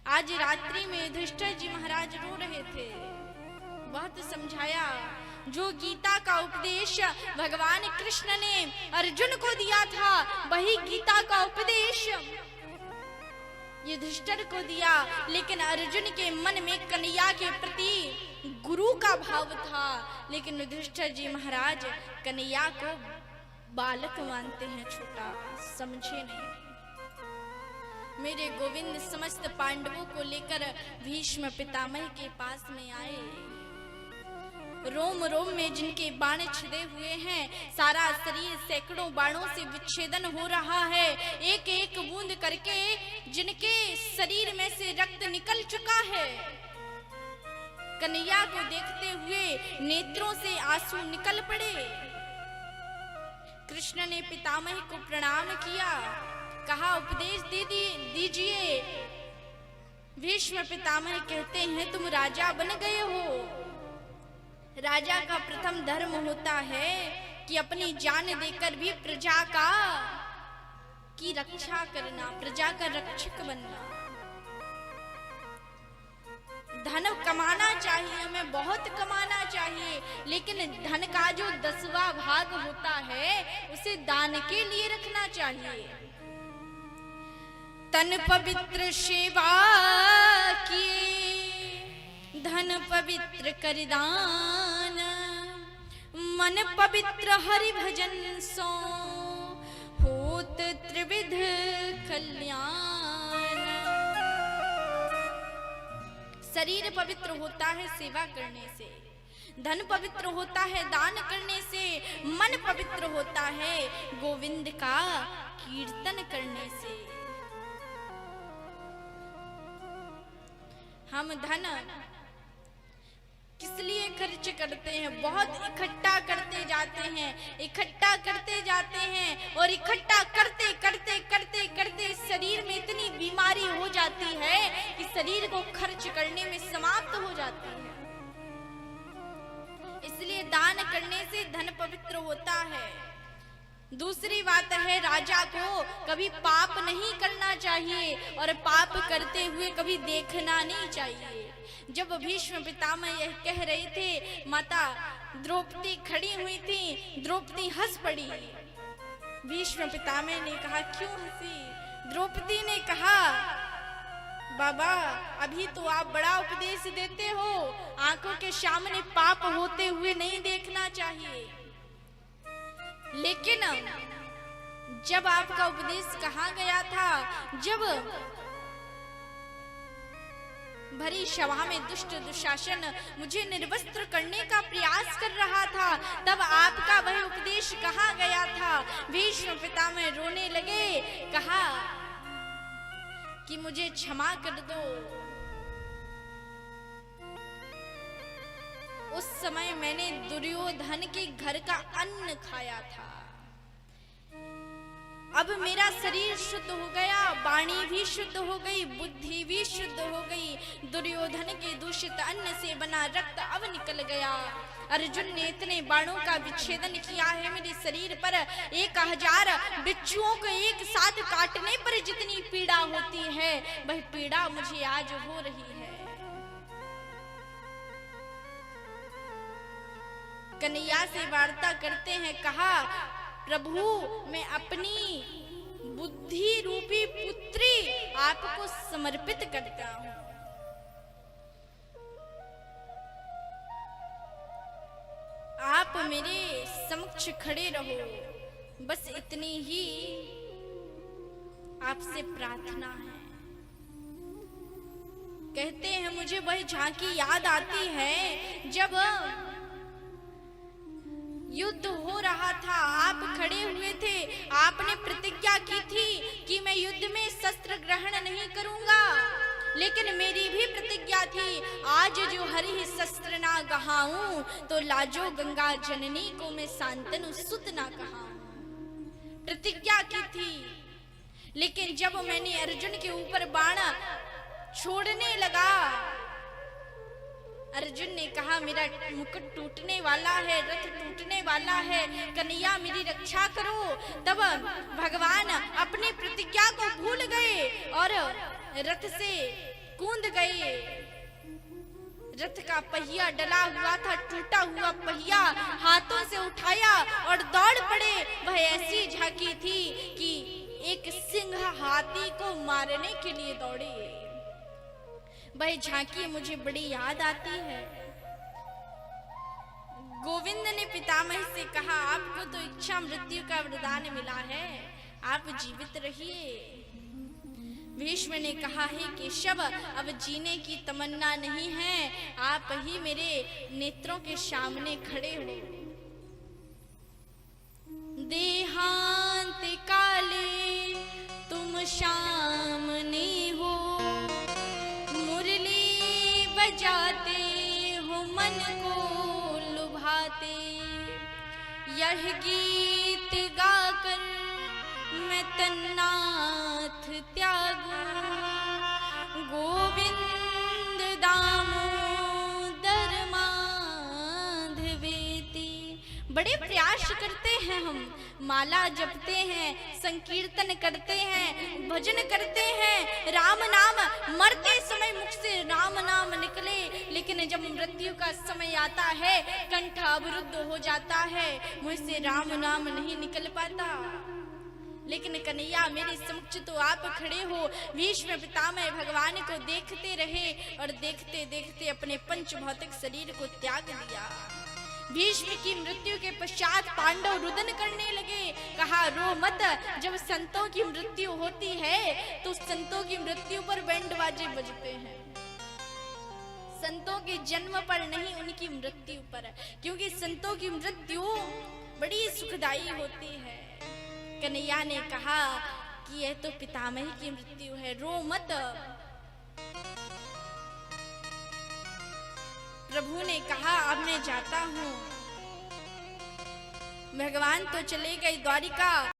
आज रात्रि में युधिष्ठिर जी महाराज रो रहे थे। बहुत समझाया। जो गीता का उपदेश भगवान कृष्ण ने अर्जुन को दिया था, वही गीता का उपदेश युधिष्ठिर को दिया। लेकिन अर्जुन के मन में कन्हैया के प्रति गुरु का भाव था, लेकिन युधिष्ठिर जी महाराज कन्हैया को बालक मानते हैं, छोटा, समझे नहीं। मेरे गोविंद समस्त पांडवों को लेकर भीष्म पितामह के पास में आए। रोम रोम में जिनके बाण छिदे हुए हैं, सारा शरीर सैकड़ों बाणों से विच्छेदन हो रहा है। एक एक बूंद करके जिनके शरीर में से रक्त निकल चुका है। कन्हैया को देखते हुए नेत्रों से आंसू निकल पड़े। कृष्ण ने पितामह को प्रणाम किया, कहा उपदेश दीजिए। भीष्म पितामह कहते हैं, तुम राजा बन गए हो। राजा का प्रथम धर्म होता है कि अपनी जान देकर भी प्रजा की रक्षा करना, प्रजा का रक्षक बनना। धन कमाना चाहिए, हमें बहुत कमाना चाहिए, लेकिन धन का जो 10वां भाग होता है उसे दान के लिए रखना चाहिए। तन पवित्र सेवा किए, धन पवित्र कर दान, मन पवित्र हरि भजन सो, होत त्रिविध कल्याण। शरीर पवित्र होता है सेवा करने से, धन पवित्र होता है दान करने से, मन पवित्र होता है गोविंद का कीर्तन करने से। हम धन किस लिए खर्च करते हैं? बहुत इकट्ठा करते जाते हैं, इकट्ठा करते जाते हैं, और इकट्ठा करते करते करते करते शरीर में इतनी बीमारी हो जाती है कि शरीर को खर्च करने में समाप्त हो जाती है। इसलिए दान करने से धन पवित्र होता है। दूसरी बात है, राजा को कभी पाप नहीं करना चाहिए और पाप करते हुए कभी देखना नहीं चाहिए। जब भीष्म पितामह यह कह रहे थे, माता द्रौपदी खड़ी हुई थी, द्रौपदी हंस पड़ी। भीष्म पितामह ने कहा, क्यों हंसी? द्रौपदी ने कहा, बाबा अभी तो आप बड़ा उपदेश देते हो, आंखों के सामने पाप होते हुए नहीं देखना चाहिए। लेकिन जब आपका उपदेश कहा गया था, जब भरी सभा में दुष्ट दुशासन मुझे निर्वस्त्र करने का प्रयास कर रहा था, तब आपका वह उपदेश कहा गया था। भीष्म पितामह रोने लगे, कहा कि मुझे क्षमा कर दो। उस समय मैंने दुर्योधन के घर का अन्न खाया था। अब मेरा शरीर शुद्ध हो गया, वाणी भी शुद्ध हो गई, बुद्धि भी शुद्ध हो गई। दुर्योधन के दूषित अन्न से बना रक्त अब निकल गया। अर्जुन ने इतने बाणों का विच्छेदन किया है मेरे शरीर पर। 1000 बिच्छुओं को एक साथ काटने पर जितनी पीड़ा होती है, वह पीड़ा मुझे आज हो रही है। कन्हैया से वार्ता करते हैं, कहा, प्रभु मैं अपनी बुद्धि रूपी पुत्री आपको समर्पित करता हूं। आप मेरे समक्ष खड़े रहो, बस इतनी ही आपसे प्रार्थना है। कहते हैं, मुझे वह झांकी याद आती है जब युद्ध हो रहा था, आप खड़े हुए थे, आपने प्रतिज्ञा की थी कि मैं युद्ध में शस्त्र ग्रहण नहीं करूंगा, लेकिन मेरी भी प्रतिज्ञा थी, आज जो हरि शस्त्र ना गहाऊं, तो लाजो गंगा जननी को मैं शांतनु सुत ना कहाऊं। प्रतिज्ञा की थी, लेकिन जब मैंने अर्जुन के ऊपर बाण छोड़ने लगा, अर्जुन ने कहा, मेरा मुकुट टूटने वाला है, रथ टूटने वाला है, कन्हैया मेरी रक्षा करो। तब भगवान अपनी प्रतिज्ञा को भूल गए और रथ से कूद गए। रथ का पहिया डला हुआ था, टूटा हुआ पहिया हाथों से उठाया और दौड़ पड़े। वह ऐसी झांकी थी कि एक सिंह हाथी को मारने के लिए दौड़े। वह झांकी मुझे बड़ी याद आती है। गोविंद ने पितामह से कहा, आपको तो इच्छा मृत्यु का वरदान मिला है, आप जीवित रहिए। भीष्म ने कहा, हे केशव, अब जीने की तमन्ना नहीं है, आप ही मेरे नेत्रों के सामने खड़े हो। देहांत काले तुम सामने हो, मुरली बजाते हो मन को लुभाते। यह गीत गाकर मैं तन्नाथ त्यागूं, गोविंद दामोदर माधवेति। बड़े प्रयास करते हैं हम, माला जपते हैं, संकीर्तन करते हैं, भजन करते हैं, राम नाम, मरते समय मुख से राम नाम निकले, लेकिन जब मृत्यु का समय आता है कंठ अवरुद्ध हो जाता है, मुझसे राम नाम नहीं निकल पाता। लेकिन कन्हैया मेरे समक्ष तो आप खड़े हो। भीष्म पितामह भगवान को देखते रहे और देखते देखते अपने पंच भौतिक शरीर को त्याग दिया। भीष्म की मृत्यु के पश्चात पांडव रुदन करने लगे। कहा, रो मत, जब संतों की मृत्यु होती है तो संतों की मृत्यु पर बैंड बाजे बजते हैं, संतों के जन्म पर नहीं, उनकी मृत्यु पर, क्योंकि संतों की मृत्यु बड़ी सुखदायी होती है। कन्हैया ने कहा कि यह तो पितामह की मृत्यु है, रो मत। प्रभु ने कहा, अब मैं जाता हूं। भगवान तो चले गए द्वारिका।